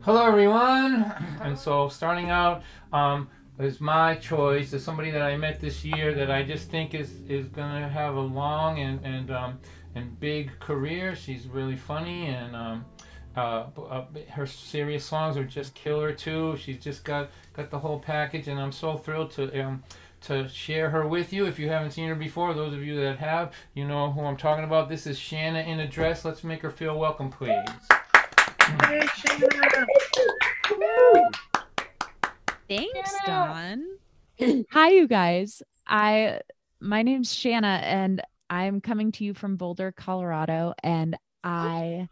Hello, everyone. And so, starting out is my choice. Is somebody that I met this year that I just think is gonna have a long and big career. She's really funny her serious songs are just killer too. She's just got the whole package, and I'm so thrilled to share her with you. If you haven't seen her before, those of you that have, you know who I'm talking about. This is Shanna in a dress. Let's make her feel welcome, please. Hey, Shanna. Thanks, Don. Hi, you guys. My name's Shanna, and I'm coming to you from Boulder, Colorado, and I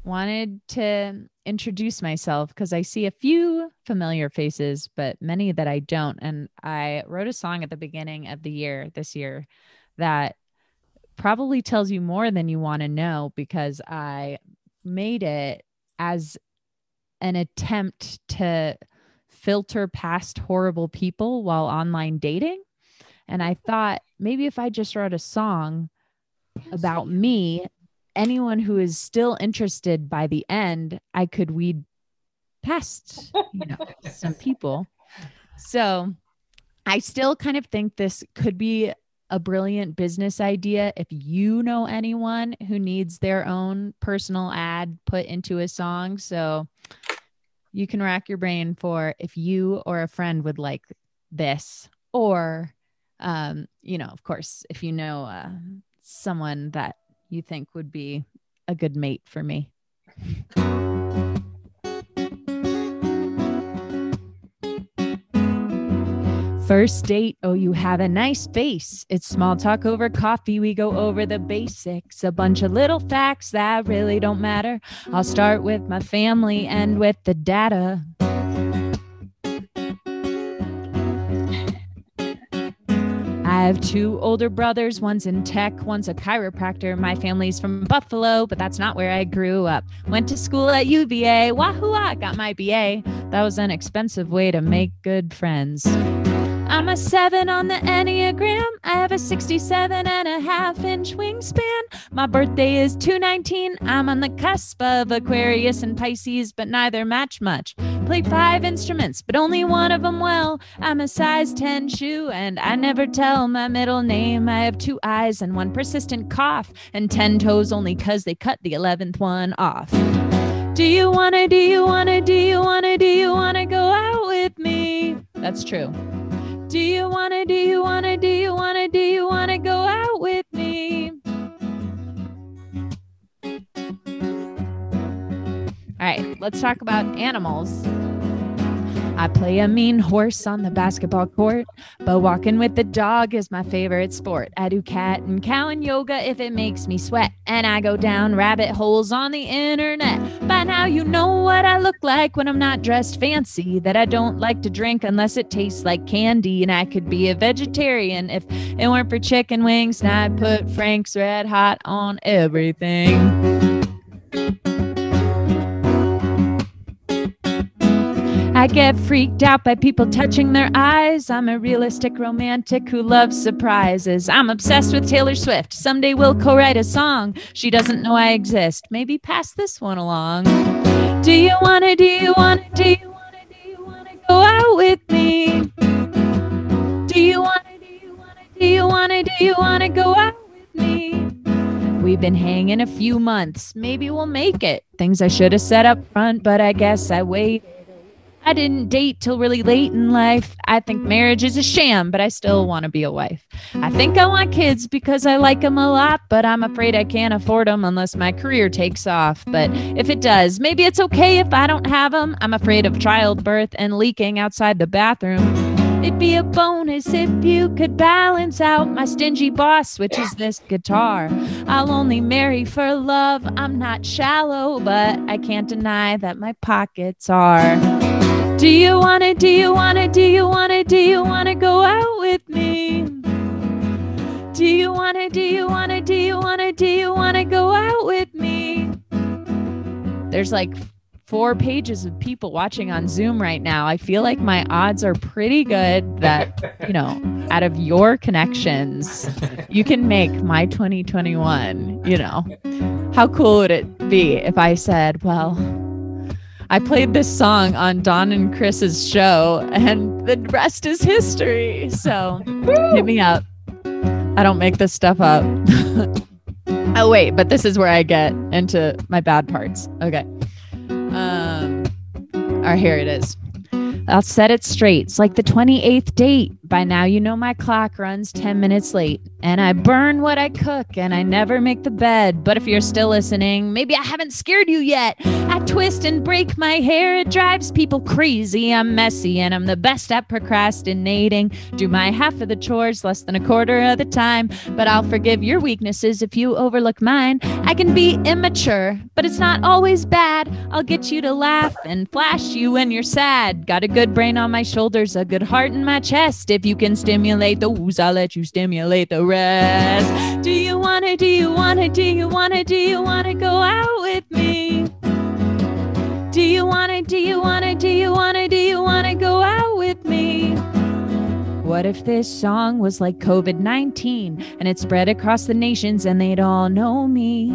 wanted to introduce myself because I see a few familiar faces, but many that I don't. And I wrote a song at the beginning of the year, this year, that probably tells you more than you want to know because I made it as an attempt to filter past horrible people while online dating. And I thought maybe if I just wrote a song about me, anyone who is still interested by the end, I could weed past, some people. So I still kind of think this could be a brilliant business idea if you know anyone who needs their own personal ad put into a song. So you can rack your brain for if you or a friend would like this, or, of course, if you know someone that you think would be a good mate for me. First date, oh, you have a nice face. It's small talk over coffee. We go over the basics, a bunch of little facts that really don't matter. I'll start with my family and with the data. I have two older brothers. One's in tech, one's a chiropractor. My family's from Buffalo, but that's not where I grew up. Went to school at UVA. Wahoo! I got my BA. That was an expensive way to make good friends. I'm a 7 on the Enneagram. I have a 67.5-inch wingspan. My birthday is 2/19. I'm on the cusp of Aquarius and Pisces, but neither match much. Play 5 instruments, but only one of them well. I'm a size 10 shoe, and I never tell my middle name. I have 2 eyes and 1 persistent cough, and 10 toes only 'cause they cut the 11th one off. Do you wanna go out with me? That's true. Do you wanna go out with me? All right, let's talk about animals. I play a mean horse on the basketball court, but walking with the dog is my favorite sport. I do cat and cow and yoga if it makes me sweat, and I go down rabbit holes on the internet. By now you know what I look like when I'm not dressed fancy, that I don't like to drink unless it tastes like candy, and I could be a vegetarian if it weren't for chicken wings, and I'd put Frank's Red Hot on everything. I get freaked out by people touching their eyes. I'm a realistic romantic who loves surprises. I'm obsessed with Taylor Swift. Someday we'll co-write a song. She doesn't know I exist. Maybe pass this one along. Do you wanna go out with me? Do you wanna go out with me? We've been hanging a few months. Maybe we'll make it. Things I should have said up front, but I guess I waited. I didn't date till really late in life. I think marriage is a sham, but I still want to be a wife. I think I want kids because I like them a lot, but I'm afraid I can't afford them unless my career takes off. But if it does, maybe it's okay if I don't have them. I'm afraid of childbirth and leaking outside the bathroom. It'd be a bonus if you could balance out my stingy boss, which is this guitar. I'll only marry for love. I'm not shallow, but I can't deny that my pockets are. Do you wanna go out with me? Do you wanna go out with me? There's like 4 pages of people watching on Zoom right now. I feel like my odds are pretty good that, out of your connections, you can make my 2021, How cool would it be if I said, well, I played this song on Don and Chris's show, and the rest is history. So hit me up. I don't make this stuff up. Oh, wait, but this is where I get into my bad parts. Okay. All right, here it is. I'll set it straight. It's like the 28th date. By now, you know my clock runs 10 minutes late. And I burn what I cook, and I never make the bed. But if you're still listening, maybe I haven't scared you yet. I twist and break my hair. It drives people crazy. I'm messy, and I'm the best at procrastinating. Do my half of the chores less than a quarter of the time. But I'll forgive your weaknesses if you overlook mine. I can be immature, but it's not always bad. I'll get you to laugh and flash you when you're sad. Got a good brain on my shoulders, a good heart in my chest. If you can stimulate those, I'll let you stimulate the rest. Do you wanna go out with me? Do you wanna go out with me? What if this song was like COVID-19 and it spread across the nations and they'd all know me?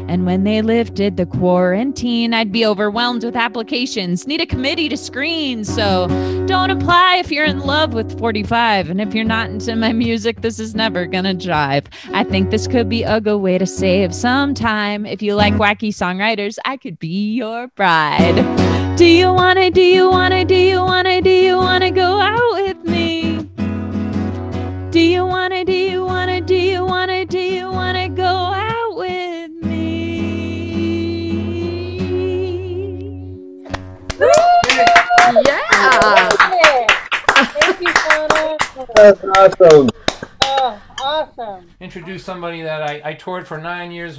And when they lifted the quarantine, I'd be overwhelmed with applications, need a committee to screen. So don't apply if you're in love with 45. And if you're not into my music, this is never gonna jive. I think this could be a good way to save some time. If you like wacky songwriters, I could be your bride. Do you wanna go out with me? Do you wanna go out with me? Yeah. Thank you, Shanna. That's awesome. Oh, awesome. Introduce somebody that I toured for 9 years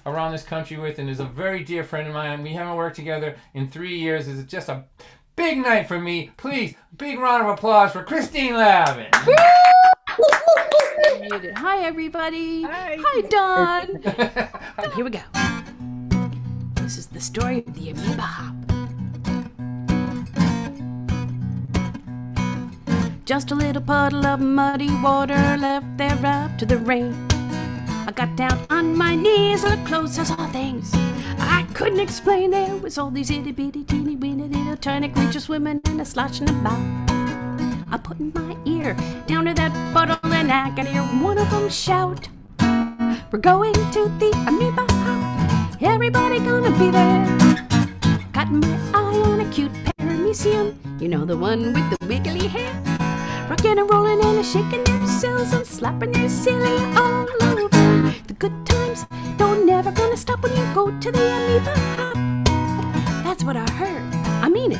around this country with, and is a very dear friend of mine. We haven't worked together in 3 years. It's just a big night for me. Please, big round of applause for Christine Lavin. Hi, everybody. Hi. Don. And here we go. This is the story of the amoeba hop. Just a little puddle of muddy water left there up to the rain. I got down on my knees, looked close, I saw things I couldn't explain. There was all these itty bitty teeny weeny little tiny creatures swimming and sloshing about. I put my ear down to that puddle and I could hear one of them shout, "We're going to the amoeba hop. Everybody gonna be there." Got my eye on a cute paramecium, you know, the one with the wiggly hair. Rocking and rolling and shaking themselves and slapping their silly all over. The good times don't never gonna stop when you go to the amoeba hop. That's what I heard. I mean it.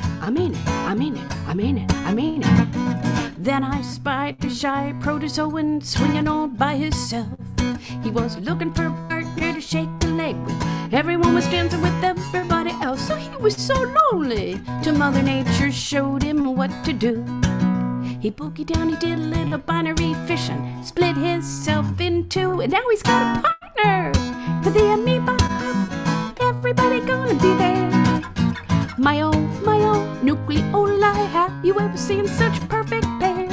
Then I spied a shy protozoan swinging all by himself. He was looking for a partner to shake the leg with. Everyone was dancing with everybody else, so he was so lonely till Mother Nature showed him what to do. He boogied down, he did a little binary fission, split himself in two, and now he's got a partner for the amoeba hop. Everybody gonna be there. My oh, nucleoli, have you ever seen such perfect pair?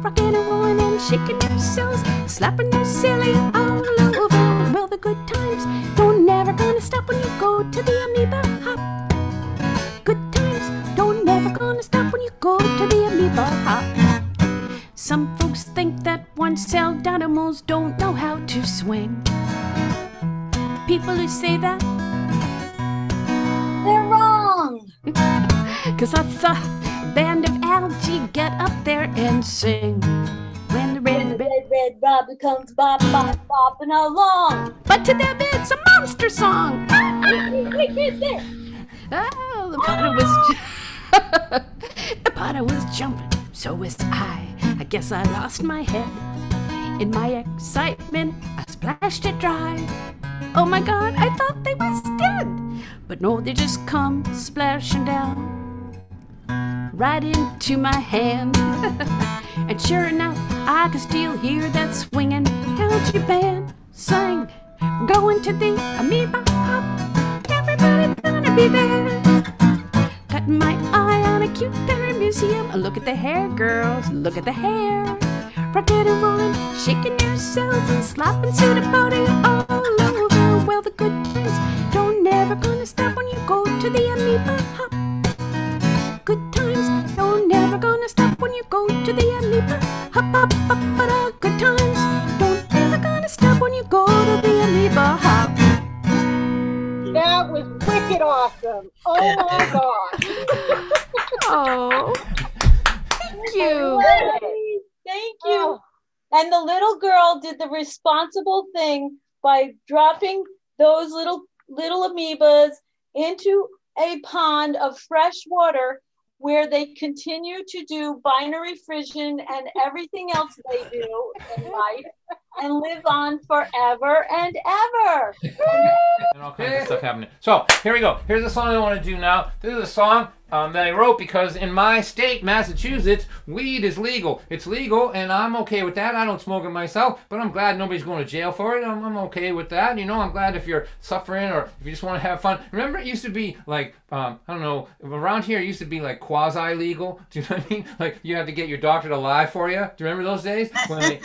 Rocking and rolling and shaking themselves, slapping their silly all over. Well, the good times don't never gonna stop when you go to the amoeba hop. Good times don't never gonna stop when you go to the amoeba hop. Some folks think that one-celled animals don't know how to swing. People who say that, They're wrong. 'cause I saw a band of algae get up there and sing. When the red robin comes bopping along. but to them it's a monster song. Oh, the potter was jumping, so was I. I guess I lost my head. In my excitement, I splashed it dry. Oh my God, I thought they was dead. But no, they just come splashing down right into my hand. And sure enough, I could still hear that swinging algae band sing, "We're going to the amoeba hop. Everybody gonna be there." Got my eye on a cute museum. Look at the hair, girls, look at the hair. Rocking and rolling, shaking themselves and slapping to the body all over. Well, the good times don't never gonna stop when you go to the amoeba hop. Good times don't ever gonna stop when you go to the amoeba hop. That was wicked awesome. Oh my gosh. Oh, thank you. Thank you. And the little girl did the responsible thing by dropping those little amoebas into a pond of fresh water where they continue to do binary fission and everything else they do in life and live on forever and ever. And all kinds of stuff happening. So here we go. Here's a song I want to do now. This is a song that I wrote because in my state, Massachusetts, weed is legal. It's legal, and I'm okay with that. I don't smoke it myself, but I'm glad nobody's going to jail for it. I'm okay with that. You know, I'm glad if you're suffering or if you just want to have fun. Remember, it used to be like, I don't know, around here it used to be like quasi-legal. Do you know what I mean? Like you had to get your doctor to lie for you. Do you remember those days? When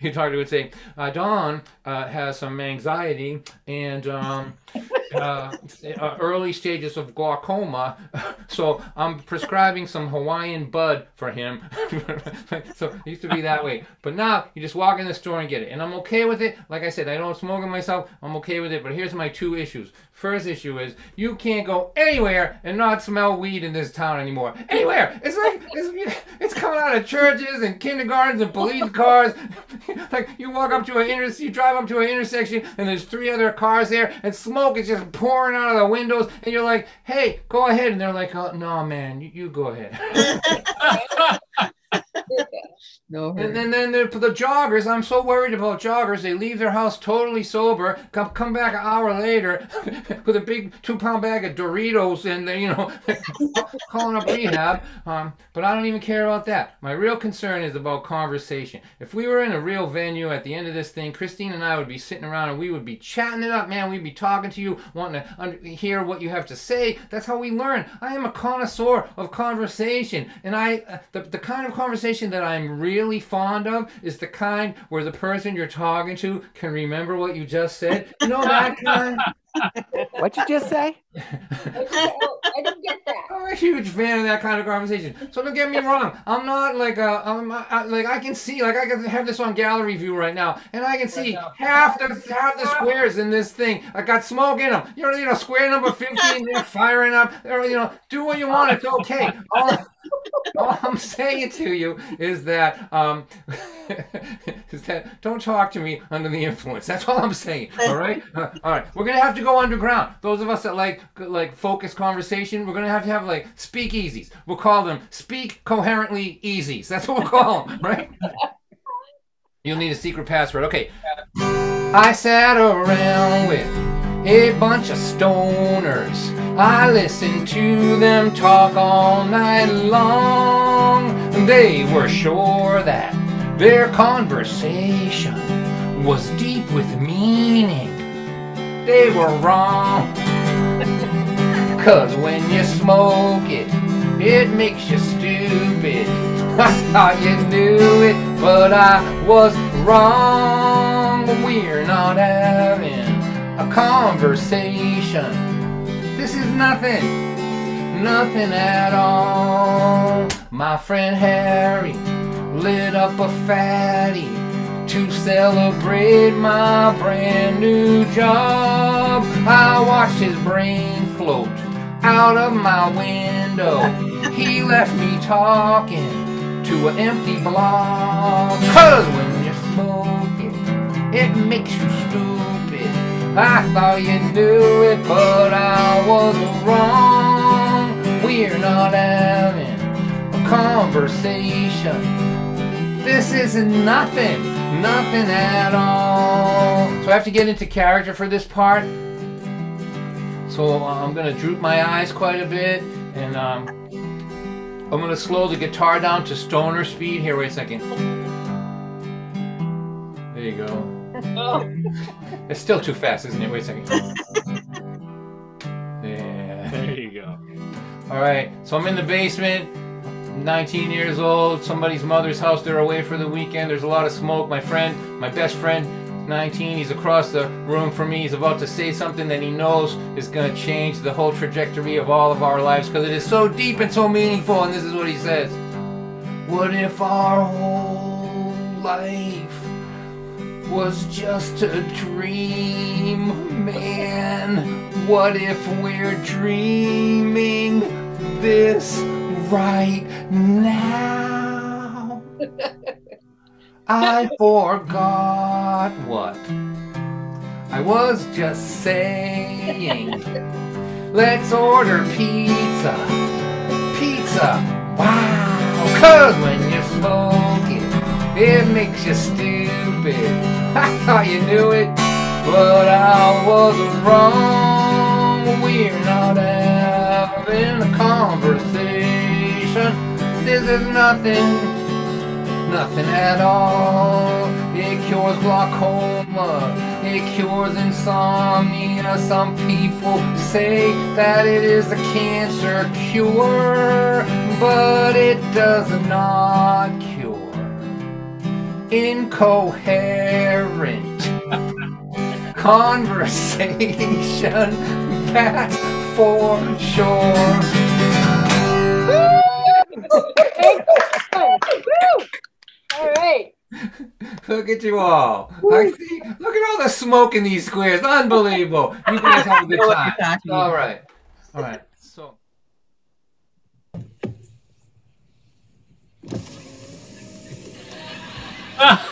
your doctor would say, Dawn has some anxiety and early stages of glaucoma, so I'm prescribing some Hawaiian bud for him. So it used to be that way. But now you just walk in the store and get it. And I'm okay with it. Like I said, I don't smoke it myself. I'm okay with it. But here's my two issues. First issue is you can't go anywhere and not smell weed in this town anymore. Anywhere. It's like it's coming out of churches and kindergartens and police cars. Like you walk up to you drive up to an intersection and there's 3 other cars there and smoke is just pouring out of the windows and you're like, hey, go ahead. And they're like, oh, no, man, you go ahead. No. And then the joggers, I'm so worried about joggers. They leave their house totally sober, come back an hour later with a big 2-pound bag of Doritos and calling up rehab. But I don't even care about that. My real concern is about conversation. If we were in a real venue at the end of this thing, Christine and I would be sitting around and we would be chatting it up, man. We'd be talking to you, wanting to hear what you have to say. That's how we learn. I am a connoisseur of conversation, and the kind of conversation that I'm really fond of is the kind where the person you're talking to can remember what you just said. You know that kind? What'd you just say? I didn't get that. I'm a huge fan of that kind of conversation. So don't get me wrong. I'm not like I can see, like I can have this on gallery view right now, and I can see half the squares in this thing. I got smoke in them. You know, square number 15, they're firing up. Do what you want. It's okay. All I'm saying to you is that don't talk to me under the influence. That's all I'm saying. All right. All right. We're gonna have to go underground. Those of us that like focused conversation, we're gonna have to have like speakeasies. We'll call them speak coherently easies. That's what we'll call them, right? You'll need a secret password. Okay. I sat around with a bunch of stoners. I listened to them talk all night long. They were sure that their conversation was deep with meaning. They were wrong. 'Cause when you smoke it, it makes you stupid. I thought you knew it, but I was wrong. We're not having a conversation. This is nothing at all. My friend Harry lit up a fatty to celebrate my brand new job. I watched his brain float out of my window. He left me talking to an empty block. 'Cause when you smoke it makes you stupid. I thought you knew it, but I was wrong. We're not having a conversation. This is nothing at all. So I have to get into character for this part. So I'm gonna droop my eyes quite a bit, and I'm gonna slow the guitar down to stoner speed. Here, wait a second. There you go. Oh. It's still too fast, isn't it? Wait a second. Yeah. There you go. All right. So I'm in the basement. 19 years old. Somebody's mother's house. They're away for the weekend. There's a lot of smoke. My best friend, 19. He's across the room from me. He's about to say something that he knows is going to change the whole trajectory of all of our lives because it is so deep and so meaningful. And this is what he says. What if our whole life was just a dream, man. What if we're dreaming this right now? I forgot what I was just saying. Let's order pizza, pizza, wow. 'Cause when you smoke it makes you stupid. I thought you knew it, but I was wrong. We're not having a conversation. This is nothing at all. It cures glaucoma, it cures insomnia. Some people say that it is a cancer cure, but it does not cure incoherent conversation, that's for sure. All right. Look at you all. I see. Look at all the smoke in these squares. Unbelievable. You guys have a good time. All right. All right. So.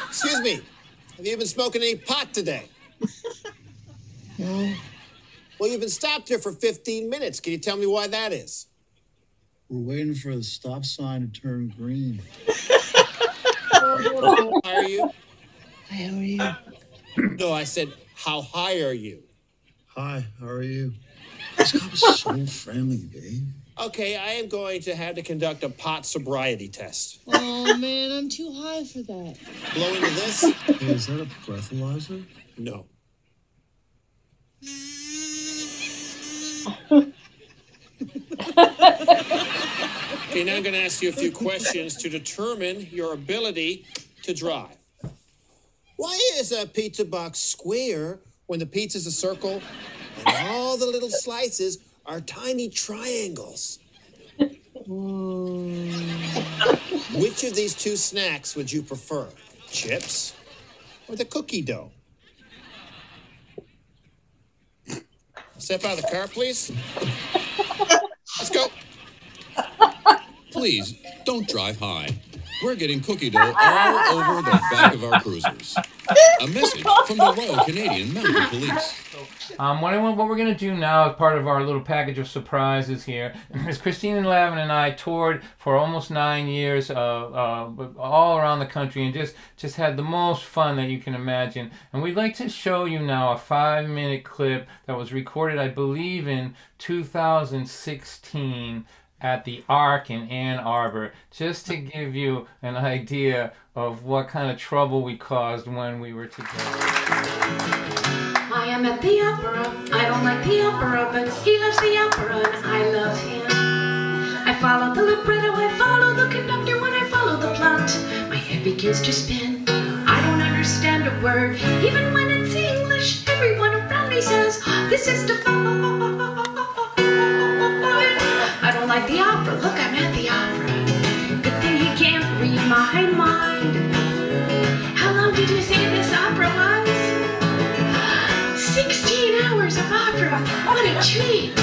Excuse me. Have you been smoking any pot today? No. Well, you've been stopped here for 15 minutes. Can you tell me why that is? We're waiting for the stop sign to turn green. How high are you? Hi, how are you? No, I said, how high are you? Hi, how are you? This cop is so friendly, babe. Okay, I am going to have to conduct a pot sobriety test. Oh, man, I'm too high for that. Blow into this? Hey, is that a breathalyzer? No. Okay, now I'm going to ask you a few questions to determine your ability to drive. Why is a pizza box square when the pizza's a circle and all the little slices are tiny triangles? Which of these two snacks would you prefer? Chips or the cookie dough? Step out of the car, please. Let's go. Please, don't drive high. We're getting cookie dough all over the back of our cruisers. A message from the Royal Canadian Mounted Police. What we're going to do now as part of our little package of surprises here is Christine and Lavin and I toured for almost 9 years all around the country and just had the most fun that you can imagine. And we'd like to show you now a 5-minute clip that was recorded, I believe, in 2016 at the Ark in Ann Arbor, just to give you an idea of what kind of trouble we caused when we were together. I am at the opera. I don't like the opera, but he loves the opera and I love him. I follow the libretto, I follow the conductor when I follow the plot. My head begins to spin. I don't understand a word, even when it's English. Everyone around me says, this is divine. I don't like the opera. Look, I'm at the opera. Good thing he can't read my mind. How long did you say this opera was? 16 hours of opera. What a treat.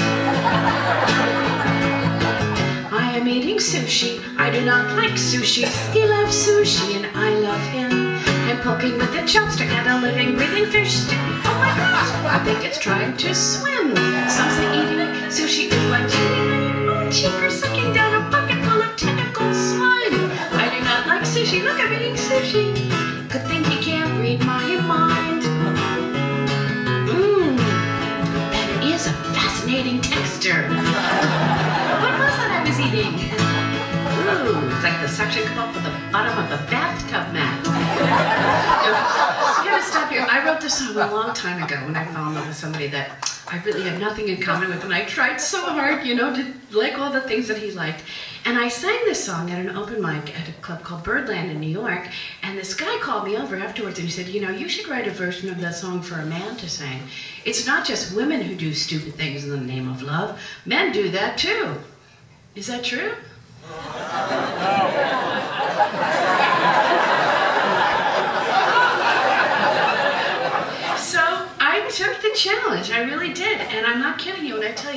I am eating sushi. I do not like sushi. He loves sushi and I love him. I'm poking with a chopstick and a living, breathing fish stick. Oh my gosh, I think it's trying to swim. Some say eating sushi is like cheating on your own cheek or sucking down a bucket full of tentacle slime. I do not like sushi. Look, I'm eating sushi. Good thing he can't read my mind. That is a fascinating texture. What was that I was eating? Ooh, it's like the suction cup off of the bottom of the bathtub mat. I gotta stop here. I wrote this song a long time ago when I fell in love with somebody that I really had nothing in common with, and I tried so hard, you know, to like all the things that he liked. And I sang this song at an open mic at a club called Birdland in New York, and this guy called me over afterwards and he said, you know, you should write a version of that song for a man to sing. It's not just women who do stupid things in the name of love. Men do that too. Is that true?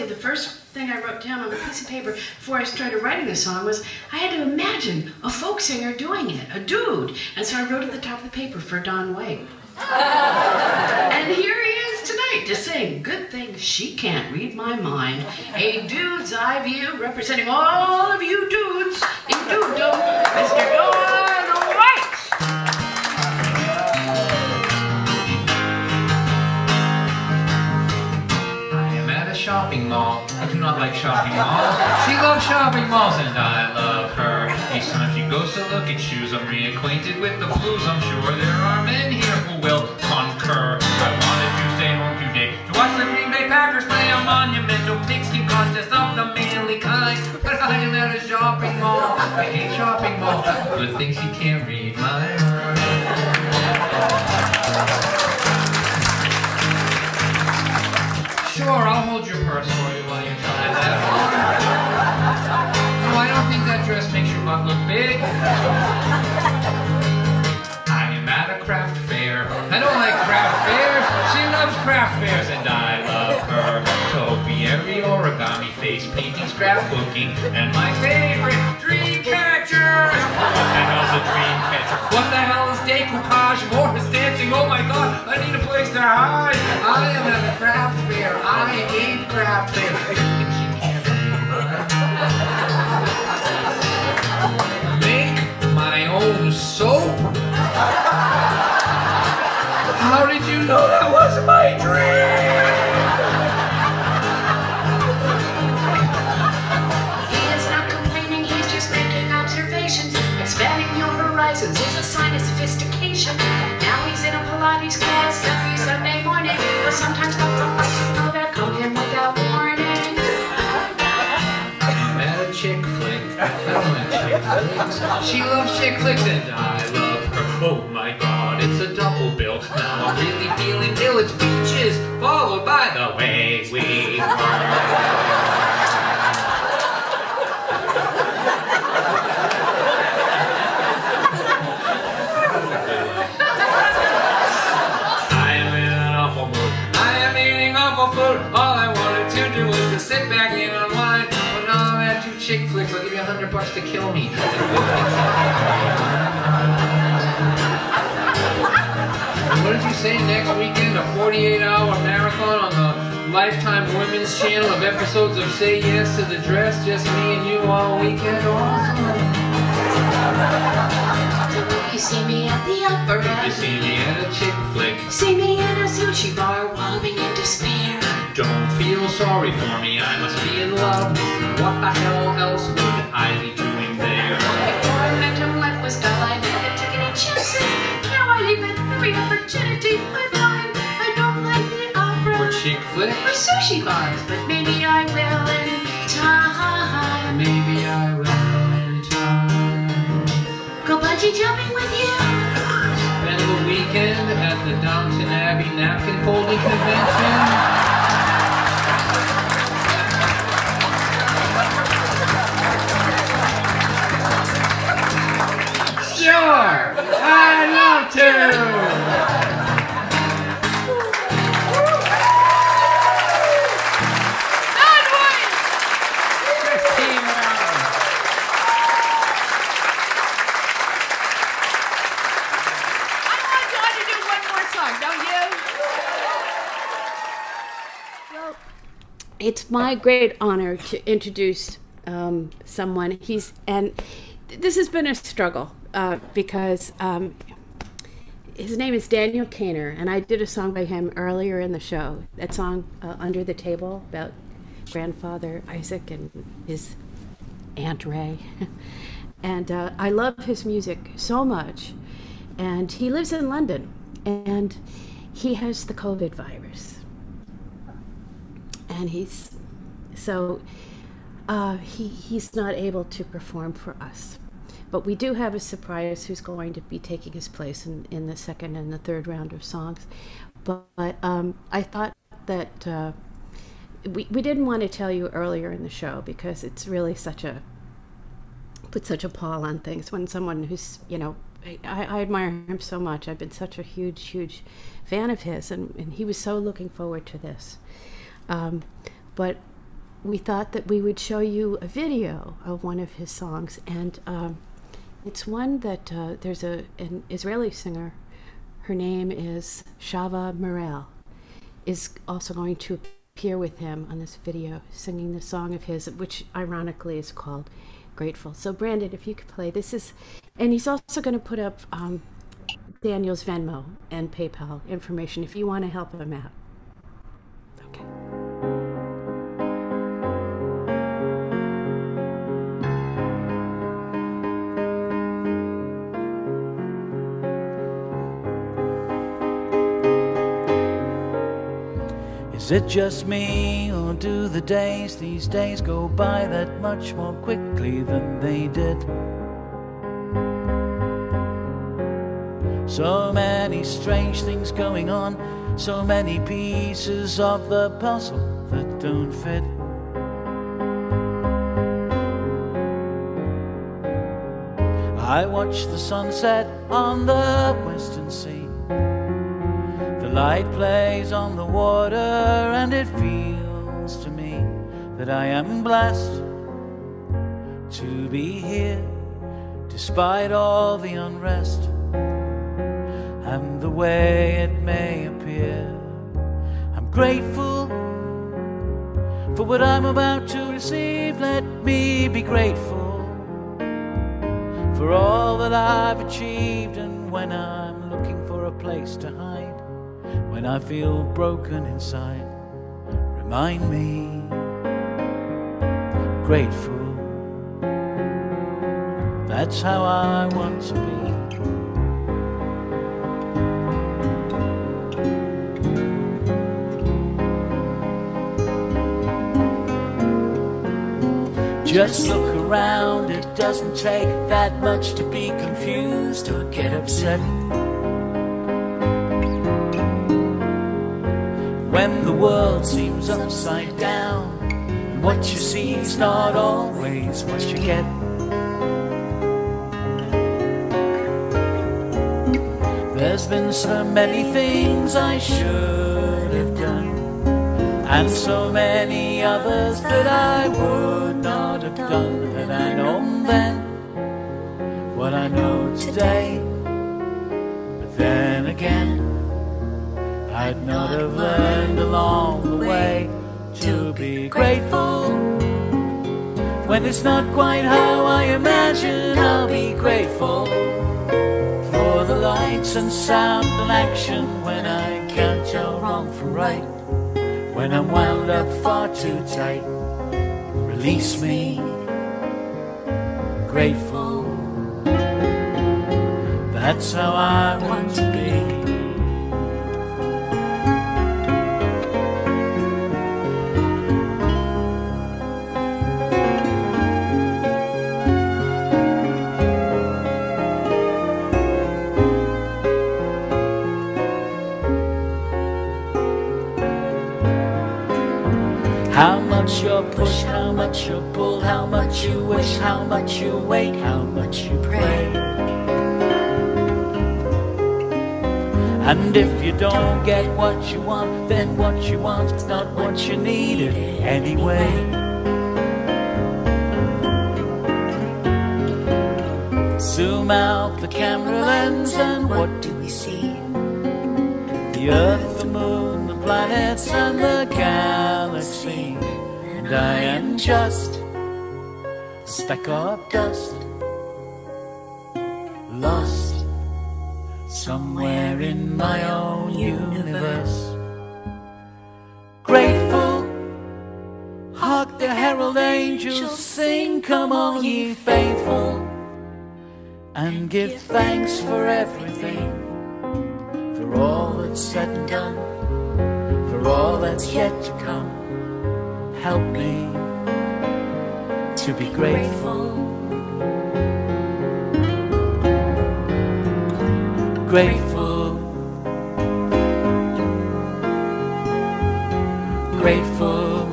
you, the first thing I wrote down on a piece of paper before I started writing the song was I had to imagine a folk singer doing it, a dude. And so I wrote at the top of the paper for Don White. And here he is tonight to sing Good Thing She Can't Read My Mind, a dude's eye view representing all of you dudes in dudedom, Mr. Don White. Shopping mall. I do not like shopping malls. She loves shopping malls and I love her. Each time she goes to look at shoes, I'm reacquainted with the blues. I'm sure there are men here who will concur. I wanted to stay home today to watch the Green Bay Packers play a monumental pigskin contest of the manly kind. But I am at a shopping mall. I hate shopping malls. Good thing she can't read my mind. Sure, I'll hold your purse for you while you try that. No, I don't think that dress makes your butt look big. I am at a craft fair. I don't like craft fairs. She loves craft fairs and I love her. Topiary, origami, face painting, scrapbooking, and my favorite, dream catcher. What the hell's a dream catcher? What the hell is decoupage? Morris dancing? Oh my god, I need a place to hide. I am at a craft fair. I hate craft fair. Make my own soap? How did you know that was my dream? He is not complaining, he's just making observations. Expanding your horizons is a sign of sophistication. Now he's in a Pilates class every Sunday morning, but sometimes lots of people that come in without warning. I'm at a chick flick. I don't like chick flicks. She loves chick flicks and I love her. Oh my god, it's a double bill. Now I'm really feeling ill. It's peaches, followed by the way we are. All I wanted to do was to sit back and unwind. But now I'm at 2 chick flicks. I'll give you $100 to kill me. And what did you say next weekend? A 48-hour marathon on the Lifetime Women's channel of episodes of Say Yes to the Dress. Just me and you all weekend. Awesome. You see me at the opera. You see me at a chick flick. See me in a sushi bar, wallowing in despair. Don't feel sorry for me, I must be in love. What the hell else would I be doing there? Before I met him, life was dull, I never took any chances. Now I leave it every opportunity I find. I don't like the opera Or chick flick. or sushi bars, but maybe I will in time. Maybe I will in time. Go bungee jumping with you. Spend the weekend at the Downton Abbey napkin folding convention. Sure, I'd love to. It's my great honor to introduce someone. This has been a struggle because his name is Daniel Cainer, and I did a song by him earlier in the show. That song, Under the Table, about grandfather Isaac and his Aunt Ray. And I love his music so much. And he lives in London, and he has the COVID virus. And he's not able to perform for us. But we do have a surprise who's going to be taking his place in the second and the third round of songs. But I thought that we didn't want to tell you earlier in the show because it's really put such a pall on things when someone who's, I admire him so much. I've been such a huge fan of his, and he was so looking forward to this. But we thought that we would show you a video of one of his songs, and it's one that there's an Israeli singer. Her name is Shava Morel, is also going to appear with him on this video, singing the song of his, which ironically is called Grateful. So Brandon, if you could play, this is, and he's also going to put up Daniel's Venmo and PayPal information if you want to help him out. Okay. Is it just me, or do the days these days go by that much more quickly than they did? So many strange things going on, so many pieces of the puzzle that don't fit. I watch the sunset on the western sea. The light plays on the water, and it feels to me that I am blessed to be here, despite all the unrest and the way it may appear. I'm grateful for what I'm about to receive. Let me be grateful for all that I've achieved, and when I'm looking for a place to hide, when I feel broken inside, remind me, grateful. That's how I want to be. Just look around, it doesn't take that much to be confused or get upset. When the world seems upside down, and what you see is not always what you get. There's been so many things I should have done, and so many others that I would not have done had I known then what I know today. But then again, I'd not have learned along the way to be grateful. When it's not quite how I imagine, I'll be grateful for the lights and sound and action, when I can't tell wrong from right, when I'm wound up far too tight. Release me, grateful. That's how I want to be. How much you push, how much you pull, how much you wish, how much you wait, how much you pray. And if you don't get what you want, then what you want's not what you needed anyway. Zoom out the camera lens, and what do we see? The earth, the moon, the planets, and the galaxy. And I am just a speck of dust, lost somewhere in my own universe. Grateful, hark the herald angels sing, come all ye faithful, and give thanks for everything, for all that's said and done, for all that's yet to come. Help me to be grateful, grateful, grateful,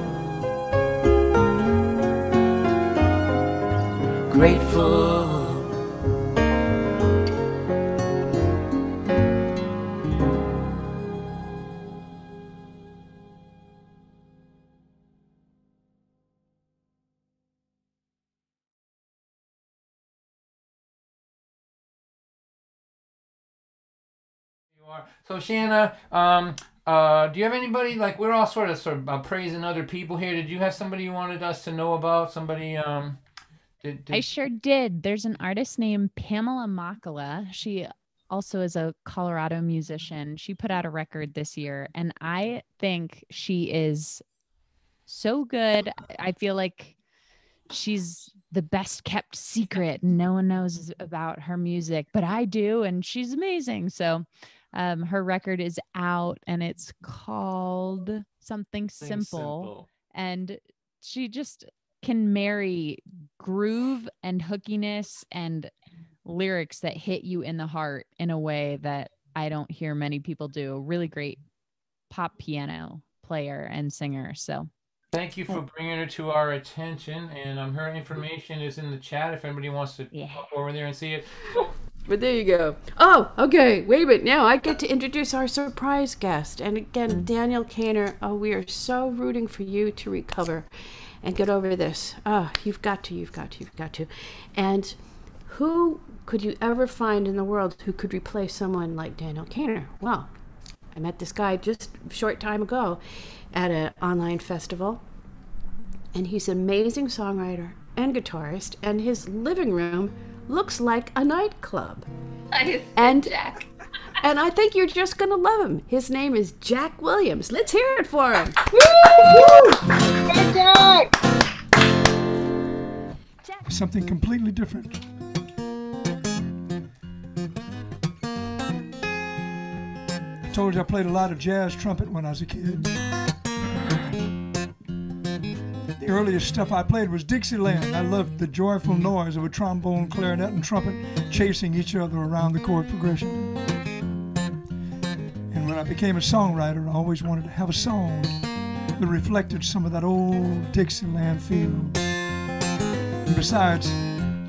grateful. So Shanna, do you have anybody, like, we're all sort of praising other people here. Did you have somebody you wanted us to know about? Somebody, I sure did. There's an artist named Pamela Makala. She also is a Colorado musician. She put out a record this year, and I think she is so good. I feel like she's the best kept secret. No one knows about her music, but I do, and she's amazing. So her record is out, and it's called Something Simple. And she just can marry groove and hookiness and lyrics that hit you in the heart in a way that I don't hear many people do. Really great pop piano player and singer. So thank you for bringing her to our attention, and her information is in the chat if anybody wants to go over there and see it. But there you go. Oh, okay. Wait a minute. Now I get to introduce our surprise guest. And again, Daniel Cainer. Oh, we are so rooting for you to recover and get over this. Oh, you've got to. And who could you ever find in the world who could replace someone like Daniel Cainer? Well, I met this guy just a short time ago at an online festival. And he's an amazing songwriter and guitarist. And his living room looks like a nightclub. And Jack. And I think you're just going to love him. His name is Jack Williams. Let's hear it for him. Woo! Hey, Jack! Something completely different. I told you I played a lot of jazz trumpet when I was a kid. The earliest stuff I played was Dixieland. I loved the joyful noise of a trombone, clarinet, and trumpet chasing each other around the chord progression. And when I became a songwriter, I always wanted to have a song that reflected some of that old Dixieland feel. And besides,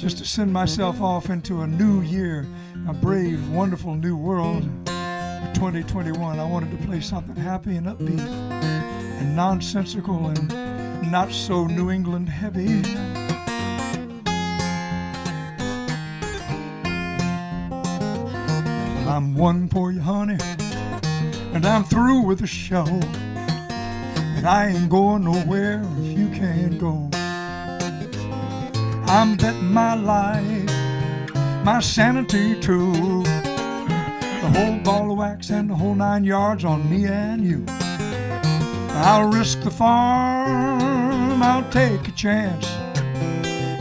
just to send myself off into a new year, a brave, wonderful new world, 2021, I wanted to play something happy and upbeat and nonsensical and not so New England heavy. I'm one for you, honey, and I'm through with the show. And I ain't going nowhere if you can't go. I'm betting my life, my sanity too, the whole ball of wax and the whole 9 yards on me and you. I'll risk the farm, I'll take a chance,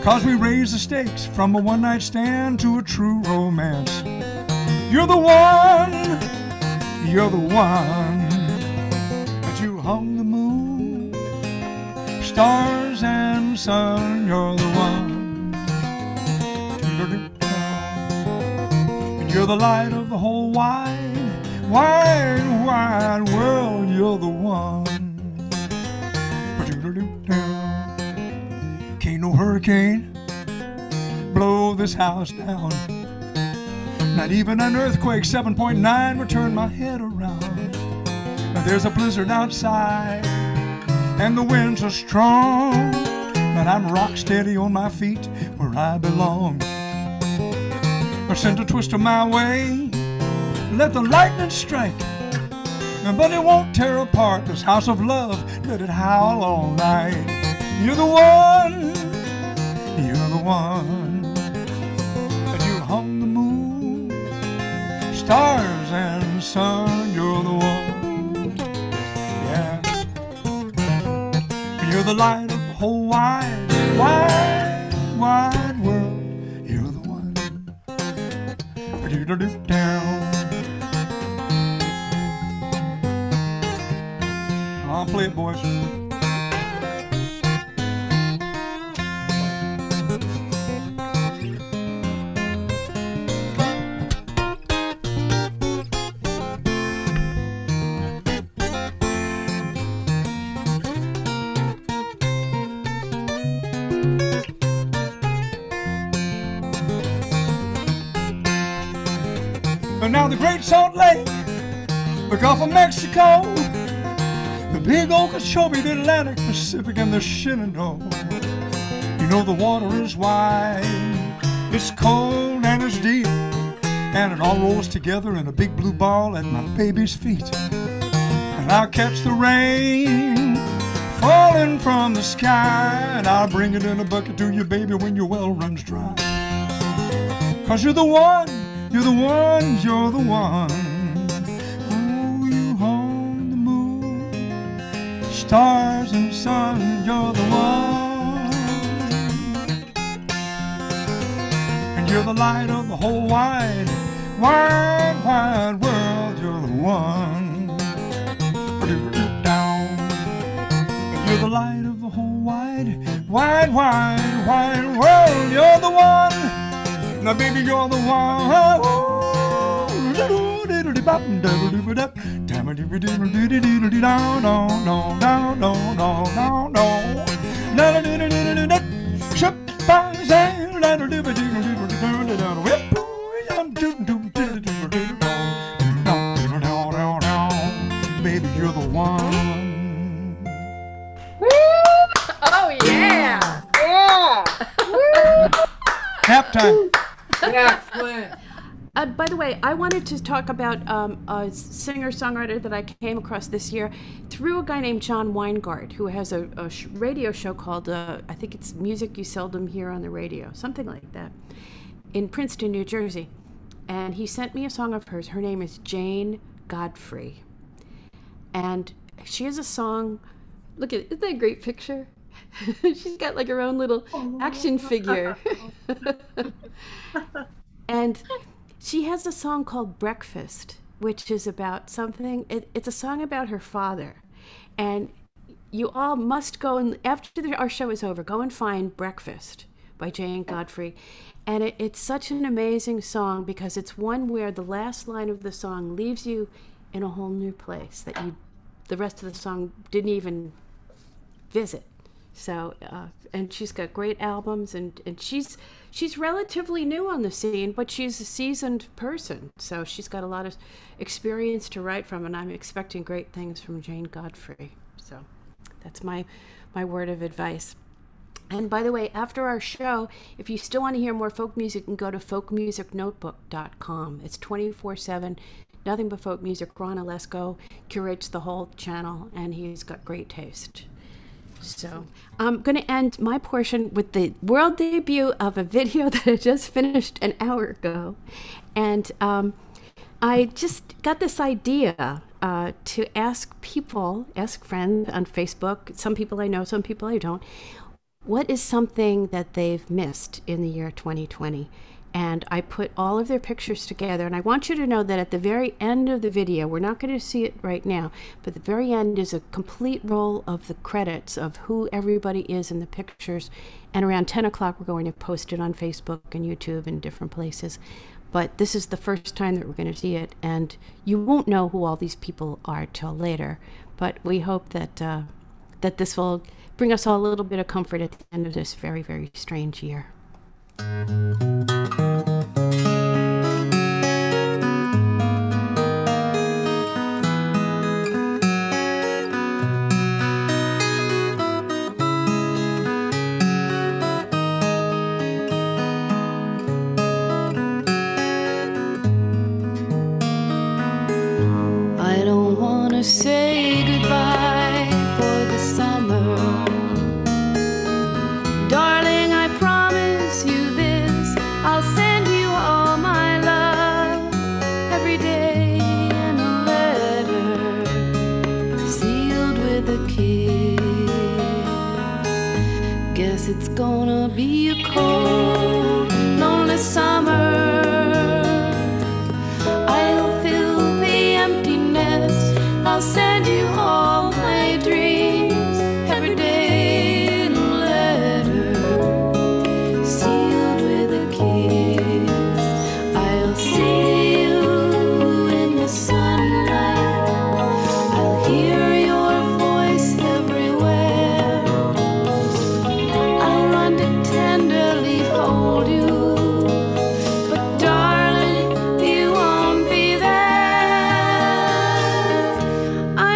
'cause we raise the stakes from a one-night stand to a true romance. You're the one, but you hung the moon, stars and sun, you're the one. And you're the light of the whole wide, wide, wide world, you're the one. Can't no hurricane blow this house down. Not even an earthquake 7.9 would turn my head around. Now there's a blizzard outside and the winds are strong, but I'm rock steady on my feet where I belong. Or send a twister my way, let the lightning strike, but it won't tear apart this house of love, let it howl all night. You're the one, but you hung the moon, stars and sun, you're the one, yeah. You're the light of the whole wide, wide, wide world, you're the one. Down. I'll play it, boys. And now the Great Salt Lake, the Gulf of Mexico, the big Okeechobee, the Atlantic, Pacific, and the Shenandoah. You know the water is wide, it's cold and it's deep, and it all rolls together in a big blue ball at my baby's feet. And I'll catch the rain falling from the sky, and I'll bring it in a bucket to you, baby, when your well runs dry. 'Cause you're the one, you're the one, you're the one. Oh, you on the moon, stars and sun, you're the one. And you're the light of the whole wide, wide, wide world, you're the one. You're the light of the whole wide, wide, wide, wide world. You're the one. Now, baby, you're the one. Baby, you're the one. Oh, yeah. Yeah. Nap time. Excellent. By the way, I wanted to talk about a singer-songwriter that I came across this year through a guy named John Weingart, who has a radio show called, I think it's Music You Seldom Hear on the Radio, something like that, in Princeton, New Jersey. And he sent me a song of hers. Her name is Jane Godfrey. And she has a song, look at, isn't that a great picture? She's got like her own little action figure. And she has a song called Breakfast, which is about something, it's a song about her father. And you all must go, and after our show is over, go and find Breakfast by Jane Godfrey. And it's such an amazing song because it's one where the last line of the song leaves you in a whole new place that the rest of the song didn't even visit. So, and she's got great albums, and she's relatively new on the scene, but she's a seasoned person. So she's got a lot of experience to write from, and I'm expecting great things from Jane Godfrey. So that's my word of advice. And by the way, after our show, if you still want to hear more folk music, you can go to folkmusicnotebook.com. It's 24/7, nothing but folk music. Ron Olesko curates the whole channel, and he's got great taste. So I'm going to end my portion with the world debut of a video that I just finished an hour ago. And I just got this idea to ask friends on Facebook, some people I know, some people I don't, what is something that they've missed in the year 2020? And I put all of their pictures together, and I want you to know that at the very end of the video, we're not going to see it right now, but the very end is a complete roll of the credits of who everybody is in the pictures, and around 10 o'clock we're going to post it on Facebook and YouTube and different places. But this is the first time that we're going to see it, and you won't know who all these people are till later, but we hope that that this will bring us all a little bit of comfort at the end of this very, very strange year. I don't want to say goodbye for the summer. Darling, I promise you this, I'll send you all my love every day in a letter sealed with a kiss. Guess it's gonna be a cold, lonely summer. I'll fill the emptiness, I'll send you all my dreams every day in a letter sealed with a kiss. I'll see you in the sunlight, I'll hear your voice everywhere. I'll run to tenderly hold you, but darling, you won't be there. I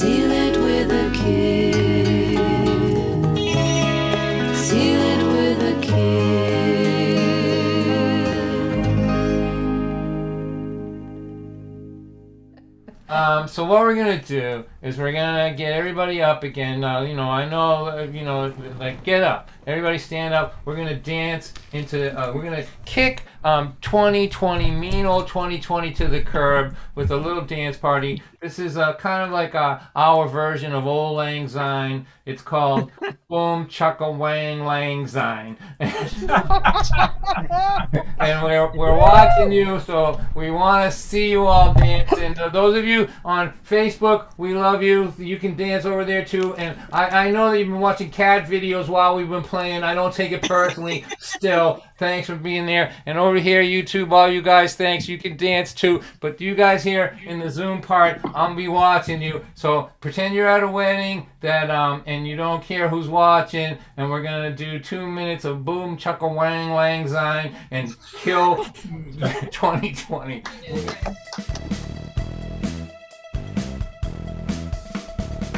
Seal it with a kiss. Seal it with a kiss. So what we're gonna do is we're gonna get everybody up again. You know, I know, you know, like get up. Everybody stand up. We're gonna dance into. We're gonna kick 2020, mean old 2020 to the curb with a little dance party. This is kind of like our version of Old Lang Syne. It's called Boom Chukka Wang Lang Syne. And we're watching you, so we want to see you all dance. And those of you on Facebook, we love you. You can dance over there too. And I know that you've been watching cat videos while we've been playing. I don't take it personally. Still, thanks for being there. And over here, YouTube, all you guys, thanks. You can dance too. But you guys here in the Zoom part, I'll be watching you. So pretend you're at a wedding that and you don't care who's watching. And we're gonna do 2 minutes of Boom Chukka Wang Lang Syne and kill 2020.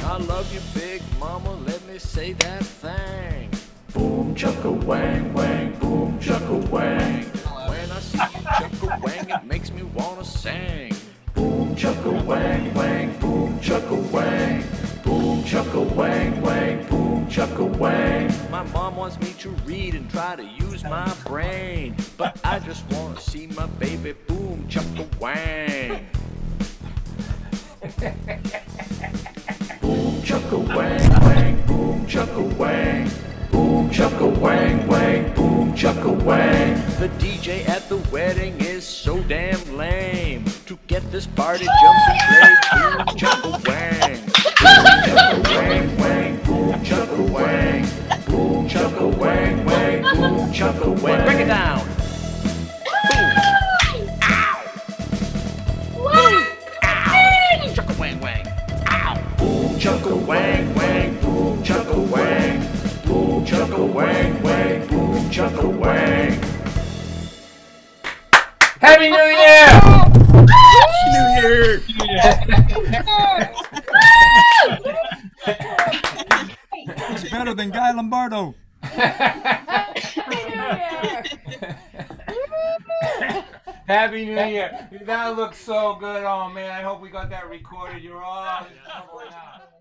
I love you, big mama, let me say that thing. Boom chukka wang wang, boom chukka wang. When I see you chukka wang, it makes me wanna sing. Boom chukka wang wang, boom chukka wang. Boom chukka wang wang, boom chukka wang. My mom wants me to read and try to use my brain, but I just wanna see my baby boom chukka wang. Boom chukka wang wang, boom chukka wang. Boom chukka wang wang, boom chukka wang. The DJ at the wedding is so damn lame. To get this party jumping, play boom chukka wang. Boom chukka wang wang, boom chukka wang. Boom chukka wang wang, boom chukka wang. Break it down. Boom. Ow. Boom. Ow. Chukka wang wang. Ow. Boom chukka wang wang, boom chukka wang. Boom chukka wang wang, boom chukka wang. Happy New Year! New Year! It's better than Guy Lombardo. Happy New Year! That looks so good. Oh man, I hope we got that recorded. You're all going out.